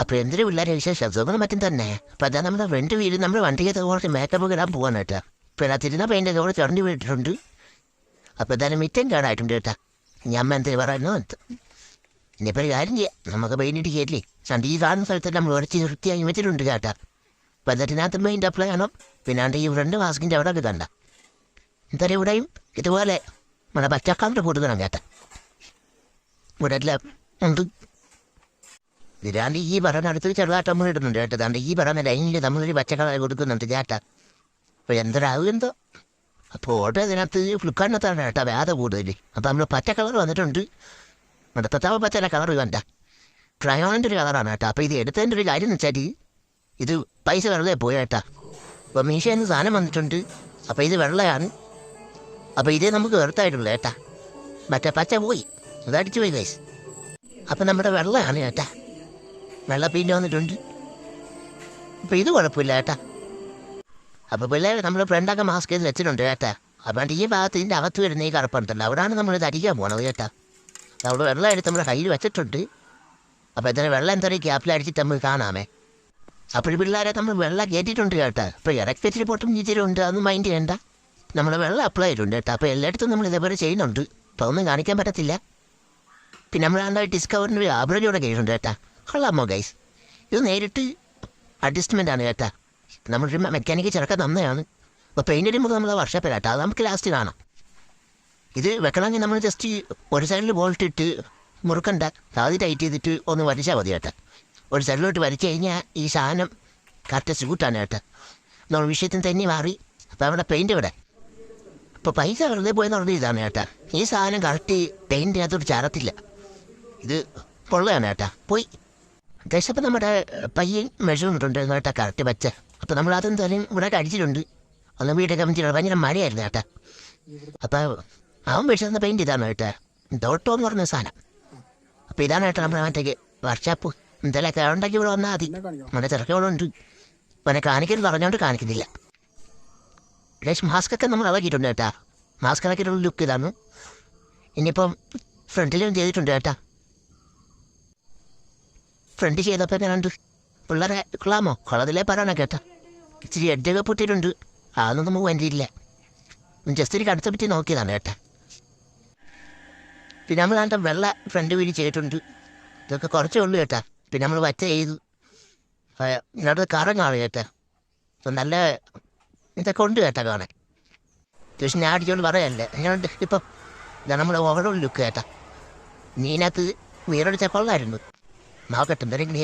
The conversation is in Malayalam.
അപ്പോൾ എന്തൊരു പിള്ളേരെ വിശേഷം സുഖം മറ്റും തന്നെ. അപ്പോൾ അതാ നമ്മുടെ ഫ്രണ്ട് വീട് നമ്മൾ വണ്ടിക്ക് കുറച്ച് മേക്കപ്പ് ഇടാൻ പോകാൻ കേട്ടാ. പിന്നെ തിരുന്ന പെയിൻ്റെ കൂടെ ചുരണ്ടി വീട്ടിട്ടുണ്ട്. അപ്പോൾ എന്തായാലും മിറ്റം കാണായിട്ടുണ്ട് കേട്ടാ. ഞാൻ എന്ത് പറയുന്നു ഇനിയിപ്പോൾ ഒരു കാര്യം ചെയ്യാം, നമുക്ക് പെയിൻറ്റിട്ട് കയറ്റില്ലേ സണ്ടി ഈ കാണുന്ന സ്ഥലത്ത് നമ്മൾ ഉരച്ച് വൃത്തിയാക്കി വെച്ചിട്ടുണ്ട് കേട്ടാ. അപ്പോൾ എന്നിട്ടിനകത്ത് പെയിൻറ്റ് അപ്ലൈ ചെയ്യണം. പിന്നെ ഈ ഫ്രണ്ട് മാസ്കിൻ്റെ അവിടെ കണ്ട എന്തായാലും ഇവിടെയും ഇതുപോലെ നമ്മുടെ പച്ചക്കാറിൻ്റെ കൊടുക്കണം കേട്ടാ. ഇവിടെ എല്ലാം ഉണ്ട്. ഇതിലാണ്ട് ഈ പറഞ്ഞടുത്ത് ചെറുതായിട്ട് നമ്മൾ ഇടുന്നുണ്ട് കേട്ടോ. അതാണ്ട് ഈ പറയുന്ന ലൈനിൽ നമ്മളൊരു പച്ചക്കളർ കൊടുക്കുന്നുണ്ട് ചേട്ടാ. അപ്പോൾ എന്തൊരാവും എന്തോ. അപ്പോൾ ഓട്ടോ ഇതിനകത്ത് ഫ്ലിപ്കാർട്ടിനകത്താണ് കേട്ടോ വേദ കൂടുതൽ. അപ്പോൾ നമ്മൾ പച്ച കളർ വന്നിട്ടുണ്ട്. അടുത്തത്താവ് പച്ചയുടെ കളർ വേണ്ട, ട്രയോണിൻ്റെ ഒരു കളറാണ് കേട്ടോ. അപ്പോൾ ഇത് എടുത്തതിൻ്റെ ഒരു കാര്യം എന്ന് വെച്ചാൽ ഇത് പൈസ വെറുതെ പോയി കേട്ടാ. അപ്പോൾ മീഷോയിൽ നിന്ന് സാധനം വന്നിട്ടുണ്ട്. അപ്പോൾ ഇത് വെള്ളയാണ്. അപ്പോൾ ഇതേ നമുക്ക് വെറുത്തായിട്ടുള്ളൂ കേട്ടാ. മറ്റേ പച്ച പോയി, അതടിച്ചു പോയി ഗൈസ്. അപ്പം നമ്മുടെ വെള്ളമാണ് കേട്ടാ, വെള്ള പെയിൻ്റ് വന്നിട്ടുണ്ട്. അപ്പോൾ ഇത് കുഴപ്പമില്ല കേട്ടാ. അപ്പോൾ പിള്ളേർ നമ്മൾ ഫ്രണ്ടൊക്കെ മാസ്ക് ചെയ്ത് വെച്ചിട്ടുണ്ട് കേട്ടാ. അതുകൊണ്ട് ഈ ഭാഗത്ത് ഇതിൻ്റെ അകത്ത് വരുന്ന ഈ കറുപ്പുണ്ടല്ലോ, അവിടെയാണ് നമ്മൾ തരിക്കാൻ പോകണത് കേട്ടാ. നമ്മൾ വെള്ളം എടുത്ത് നമ്മുടെ കയ്യിൽ വെച്ചിട്ടുണ്ട്. അപ്പോൾ ഇതിന് വെള്ളം എന്തായാലും ക്യാപ്പിലടിച്ചിട്ട് നമുക്ക് കാണാമേ. അപ്പോൾ പിള്ളേരെ നമ്മൾ വെള്ളം കയറ്റിയിട്ടുണ്ട് കേട്ടാ. ഇപ്പോൾ ഇറക്റ്റ് പൊട്ടും ചെയ്തിട്ടുണ്ട്, അതൊന്നും മൈൻഡ് ചെയ്യണ്ട. നമ്മൾ വെള്ളം അപ്ലൈ ചെയ്തിട്ടുണ്ട് കേട്ടോ. അപ്പോൾ എല്ലായിടത്തും നമ്മൾ ഇതേപോലെ ചെയ്യുന്നുണ്ട്. അപ്പോൾ ഒന്നും കാണിക്കാൻ പറ്റത്തില്ല. പിന്നെ നമ്മൾ ഡിസ്കവറിൻ്റെ ഒരു ആവറേജ് കൂടെ കഴിയുന്നുണ്ട് കേട്ടാ. കൊള്ളാമോ ഗൈസ്? ഇത് നേരിട്ട് അഡ്ജസ്റ്റ്മെൻ്റ് ആണ് കേട്ടാ. നമ്മളൊരു മെക്കാനിക്ക് ചിലക്കാൻ തന്നെയാണ്. അപ്പോൾ പെയിൻ്റ് അടിയുമ്പോൾ നമ്മൾ വർഷപ്പിലാട്ടോ, അത് നമുക്ക് ലാസ്റ്റ് കാണാം. ഇത് വെക്കണമെങ്കിൽ നമ്മൾ ജസ്റ്റ് ഒരു സൈഡിൽ ബോൾട്ട് ഇട്ട് മുറുക്കണ്ട, ആദ്യം ടൈറ്റ് ചെയ്തിട്ട് ഒന്ന് വരച്ചാൽ മതി കേട്ടോ. ഒരു സൈഡിലോട്ട് വരച്ച് കഴിഞ്ഞാൽ ഈ സാധനം കറക്റ്റ് സ്കൂട്ടാണ് കേട്ടോ. നമ്മൾ വിഷയത്തിന് തന്നെ മാറി. അപ്പോൾ അവിടെ പെയിൻ്റ് ഇവിടെ ഇപ്പോൾ പൈസ വെറുതെ പോയെന്ന് പറഞ്ഞ ഇതാണ് കേട്ടാ. ഈ സാധനം കറക്റ്റ് പെയിൻറ്റിനകത്തോട്ട് ചാരത്തില്ല. ഇത് പൊള്ളയാണ് കേട്ടാ, പോയി അത്യാവശ്യം. നമ്മുടെ പയ്യൻ മെഷർമെൻറ്റുണ്ട് കേട്ടാ കറക്റ്റ് വെച്ച്. അപ്പോൾ നമ്മൾ അതെന്തായാലും ഇവിടെ അടിച്ചിട്ടുണ്ട്. ഒന്ന് വീടൊക്കെ വെച്ചിട്ടുണ്ട്, ഭയങ്കര മഴയായിരുന്നു കേട്ടാ. അപ്പോൾ അവൻ മെഷർന്ന പെയിൻറ്റ് ഇതാണ് കേട്ടാ, ഡോട്ടോ എന്ന് പറഞ്ഞ സാധനം. അപ്പോൾ ഇതാണ് കേട്ടോ നമ്മുടെ മറ്റേക്ക് വർക്ക്ഷോപ്പ്. എന്തെങ്കിലുമൊക്കെ ഉണ്ടാക്കി ഇവിടെ വന്നാൽ മതി. നമ്മുടെ ചെറുക്കോടുണ്ട്, അവനെ കാണിക്കരുത് പറഞ്ഞുകൊണ്ട് കാണിക്കുന്നില്ല. മാസ്കൊക്കെ നമ്മൾ ഇളക്കിയിട്ടുണ്ട് കേട്ടാ. മാസ്ക് ഇളക്കിയിട്ടുള്ള ലുക്ക് ഇതാണ്. ഇനിയിപ്പം ഫ്രണ്ടിലും ചെയ്തിട്ടുണ്ട് കേട്ടാ. ഫ്രണ്ട് ചെയ്തപ്പോൾ ഞാനുണ്ട് പിള്ളേരെ കൊള്ളാമോ കൊള്ളതിലേ പറയാനോ കേട്ടാ. ഇച്ചിരി എഡ്ജൊക്കെ പൊട്ടിയിട്ടുണ്ട്, അതൊന്നും നമുക്ക് വേണ്ടിയില്ല. ജസ്റ്റ് ഒരു കടുത്ത പറ്റി നോക്കിയതാണ് കേട്ടാ. പിന്നെ നമ്മൾ അതിൻ്റെ വെള്ള ഫ്രണ്ട് വീട് ചെയ്തിട്ടുണ്ട്. ഇതൊക്കെ കുറച്ചേ ഉള്ളൂ കേട്ടാ. പിന്നെ നമ്മൾ വച്ച ചെയ്തു ഇതിനകത്ത് കറം കാണും കേട്ടാ. അപ്പം നല്ല ഇതൊക്കെ ഉണ്ട് കേട്ടാ കാണാൻ. അത്യാവശ്യം ഞാൻ അടിച്ചോണ്ട് പറയല്ലേ എങ്ങനെയുണ്ട് ഇപ്പം. ഇതാണ് നമ്മുടെ ഓവറോൾ ലുക്ക് കേട്ടാ. നീനകത്ത് വീറടിച്ച കൊള്ളായിരുന്നു. നോക്കട്ടെ എന്തെങ്കിലും